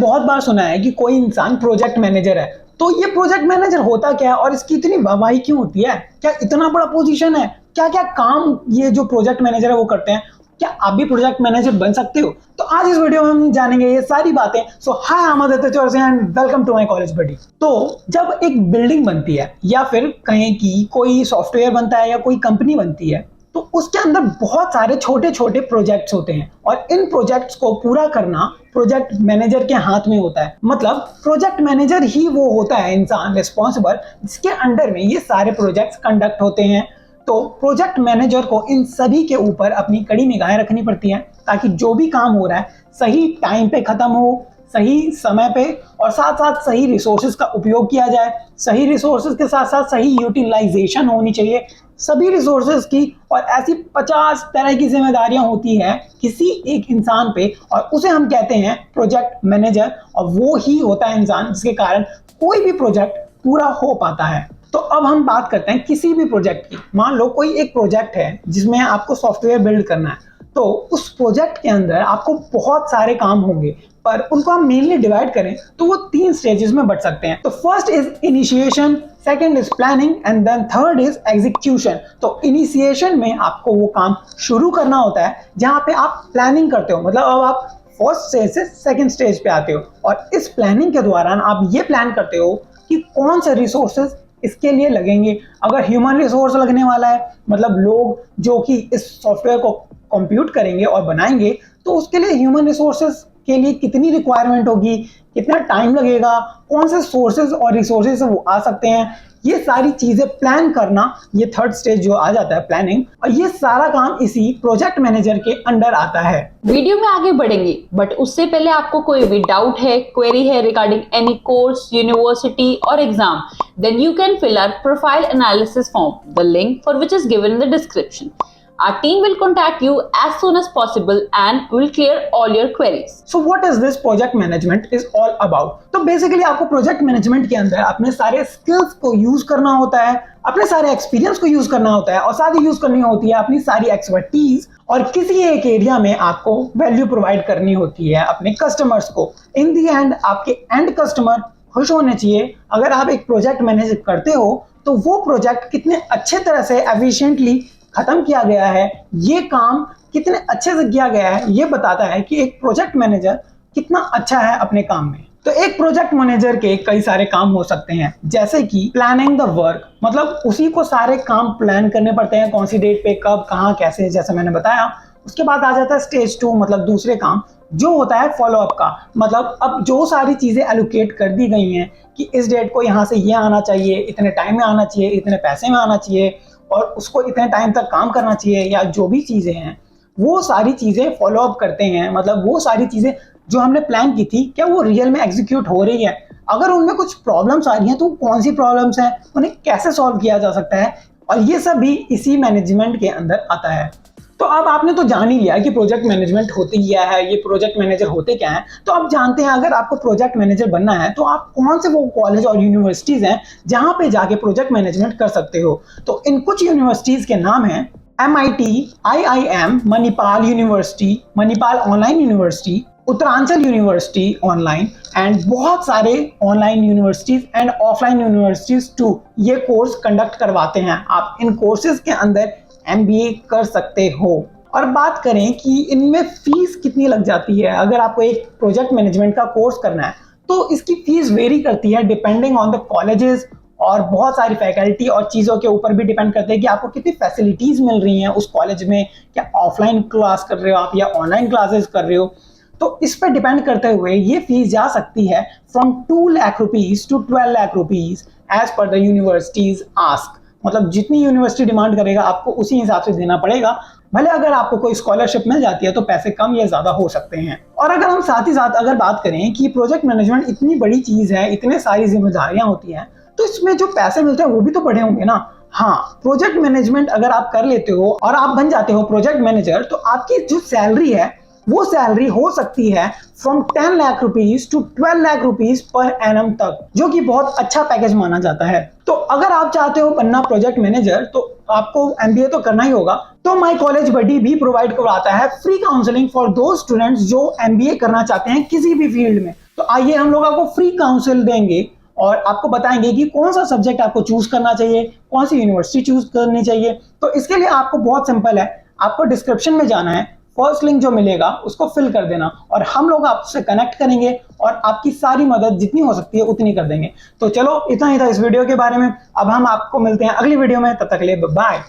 बहुत बार सुना है कि कोई इंसान प्रोजेक्ट मैनेजर है। तो ये प्रोजेक्ट मैनेजर होता क्या है और इसकी इतनी वाहवाही क्यों होती है? क्या इतना बड़ा पोजीशन है? क्या क्या काम ये जो प्रोजेक्ट मैनेजर है वो करते हैं? क्या आप भी प्रोजेक्ट मैनेजर बन सकते हो? तो आज इस वीडियो में हम जानेंगे ये सारी बातें। So hi, I am Aditya Chaurasia and welcome to my college buddy. तो जब एक बिल्डिंग बनती है या फिर कहें कि कोई सॉफ्टवेयर बनता है या कोई कंपनी बनती है, तो उसके अंदर बहुत सारे छोटे छोटे प्रोजेक्ट्स होते हैं और इन प्रोजेक्ट्स को पूरा करना प्रोजेक्ट मैनेजर के हाथ में होता है। मतलब प्रोजेक्ट मैनेजर ही वो होता है इंसान रिस्पॉन्सिबल जिसके अंडर में ये सारे प्रोजेक्ट्स कंडक्ट होते हैं। तो प्रोजेक्ट मैनेजर को इन सभी के ऊपर अपनी कड़ी निगाहें रखनी पड़ती हैं ताकि जो भी काम हो रहा है सही टाइम पे खत्म हो, सही समय पे, और साथ साथ सही रिसोर्सेज का उपयोग किया जाए। सही रिसोर्सेज के साथ साथ सही यूटिलाइजेशन होनी चाहिए सभी रिसोर्सेज की। और ऐसी 50 तरह की जिम्मेदारियां होती हैं किसी एक इंसान पे और उसे हम कहते हैं प्रोजेक्ट मैनेजर, और वो ही होता है इंसान जिसके कारण कोई भी प्रोजेक्ट पूरा हो पाता है। तो अब हम बात करते हैं किसी भी प्रोजेक्ट की। मान लो कोई एक प्रोजेक्ट है जिसमें आपको सॉफ्टवेयर बिल्ड करना है, तो उस प्रोजेक्ट के अंदर आपको बहुत सारे काम होंगे, पर उनको हम मेनली डिवाइड करें तो वो 3 स्टेजेस में बट सकते हैं। तो first is initiation, second is planning and then third is execution. तो इनिशिएशन में आपको वो काम शुरू करना होता है जहां पे आप प्लानिंग करते हो, मतलब अब आप फर्स्ट स्टेज से सेकंड स्टेज पे आते हो और इस प्लानिंग के दौरान आप ये प्लान करते हो कि कौन से रिसोर्सेज इसके लिए लगेंगे। अगर ह्यूमन रिसोर्स लगने वाला है, मतलब लोग जो कि इस सॉफ्टवेयर को कंप्यूट करेंगे और बनाएंगे, तो उसके लिए ह्यूमन रिसोर्सेज के लिए कितनी रिक्वायरमेंट होगी, कितना टाइम लगेगा, कौन से सोर्सेज और रिसोर्सेज वो आ सकते हैं, ये सारी चीजें प्लान करना, ये थर्ड स्टेज जो आ जाता है प्लानिंग, और ये सारा काम इसी प्रोजेक्ट मैनेजर के अंडर आता है। वीडियो में आगे बढ़ेंगे, बट उससे पहले आपको कोई भी डाउट है, क्वेरी है रिगार्डिंग एनी कोर्स, यूनिवर्सिटी और exam, then you can fill our profile analysis form, the link for which is given in the description. Our team will contact you as soon as possible and will clear all your queries. So what is this project management is all about? तो basically आपको project management के अंदर अपने सारे skills को use करना होता है, अपने सारे एक्सपीरियंस को यूज करना होता है और साथ ही यूज करनी होती है अपनी सारी एक्सपर्टीज, और किसी एक एरिया में आपको वैल्यू प्रोवाइड करनी होती है अपने कस्टमर्स को। इन दी एंड आपके एंड कस्टमर खुश होने चाहिए। अगर आप एक प्रोजेक्ट मैनेज करते हो तो वो प्रोजेक्ट कितने अच्छे तरह से एफिशिएंटली खत्म किया गया है, ये काम कितने अच्छे से किया गया है, ये बताता है कि एक प्रोजेक्ट मैनेजर कितना अच्छा है अपने काम में। तो एक प्रोजेक्ट मैनेजर के कई सारे काम हो सकते हैं, जैसे कि प्लानिंग द वर्क, मतलब उसी को सारे काम प्लान करने पड़ते हैं, कौन सी डेट पे, कब, कहाँ, कैसे, जैसे मैंने बताया। उसके बाद आ जाता है स्टेज 2, मतलब दूसरे काम जो होता है फॉलोअप का। मतलब अब जो सारी चीजें एलोकेट कर दी गई हैं कि इस डेट को यहाँ से ये आना चाहिए, इतने टाइम में आना चाहिए, इतने पैसे में आना चाहिए और उसको इतने टाइम तक काम करना चाहिए, या जो भी चीजें हैं वो सारी चीजें फॉलो अप करते हैं। मतलब वो सारी चीजें जो हमने प्लान की थी, क्या वो रियल में एग्जीक्यूट हो रही है? अगर उनमें कुछ प्रॉब्लम्स आ रही हैं तो कौन सी प्रॉब्लम्स हैं, उन्हें कैसे सॉल्व किया जा सकता है, और ये सब भी इसी मैनेजमेंट के अंदर आता है। तो अब आपने तो जान ही लिया कि प्रोजेक्ट मैनेजमेंट होती क्या है, ये प्रोजेक्ट मैनेजर होते क्या हैं। तो आप जानते हैं अगर आपको प्रोजेक्ट मैनेजर बनना है तो आप कौन से वो कॉलेज और यूनिवर्सिटीज हैं जहां पे जाके प्रोजेक्ट मैनेजमेंट कर सकते हो। तो इन कुछ यूनिवर्सिटीज के नाम हैं MIT, IIM, Manipal university, Manipal online university, Uttaranchal university online, and बहुत सारे online universities and offline universities to ये कोर्स कंडक्ट करवाते हैं। आप इन कोर्सेज के अंदर MBA कर सकते हो। और बात करें कि इनमें फीस कितनी लग जाती है, अगर आपको एक प्रोजेक्ट मैनेजमेंट का कोर्स करना है तो इसकी फीस वेरी करती है डिपेंडिंग ऑन द कॉलेजेस, और बहुत सारी फैकल्टी और चीज़ों के ऊपर भी डिपेंड करते हैं कि आपको कितनी फैसिलिटीज मिल रही हैं उस कॉलेज में। क्या ऑफलाइन क्लास कर रहे हो आप या ऑनलाइन क्लासेस कर रहे हो, तो इस पर डिपेंड करते हुए ये फीस जा सकती है from 2 lakh rupees to 12 lakh rupees as per the universities ask. मतलब जितनी यूनिवर्सिटी डिमांड करेगा आपको उसी हिसाब से देना पड़ेगा। भले अगर आपको कोई स्कॉलरशिप मिल जाती है तो पैसे कम या ज्यादा हो सकते हैं। और अगर हम साथ ही साथ अगर बात करें कि प्रोजेक्ट मैनेजमेंट इतनी बड़ी चीज है, इतने सारी जिम्मेदारियां होती हैं, तो इसमें जो पैसे मिलते हैं वो भी तो बड़े होंगे ना। हाँ, प्रोजेक्ट मैनेजमेंट अगर आप कर लेते हो और आप बन जाते हो प्रोजेक्ट मैनेजर, तो आपकी जो सैलरी है वो सैलरी हो सकती है from 10 lakh rupees to 12 lakh rupees per annum तक, जो कि बहुत अच्छा पैकेज माना जाता है। तो अगर आप चाहते हो बनना प्रोजेक्ट मैनेजर तो आपको MBA तो करना ही होगा। तो माय कॉलेज बडी भी प्रोवाइड करवाता है फ्री काउंसलिंग फॉर दो स्टूडेंट्स जो MBA करना चाहते हैं किसी भी फील्ड में। तो आइए हम लोग आपको फ्री काउंसिल देंगे और आपको बताएंगे कि कौन सा सब्जेक्ट आपको चूज करना चाहिए, कौन सी यूनिवर्सिटी चूज करनी चाहिए। तो इसके लिए आपको बहुत सिंपल है, आपको डिस्क्रिप्शन में जाना है, फर्स्ट लिंक जो मिलेगा उसको फिल कर देना और हम लोग आपसे कनेक्ट करेंगे और आपकी सारी मदद जितनी हो सकती है उतनी कर देंगे। तो चलो इतना ही था इस वीडियो के बारे में। अब हम आपको मिलते हैं अगली वीडियो में, तब तक के लिए बाय।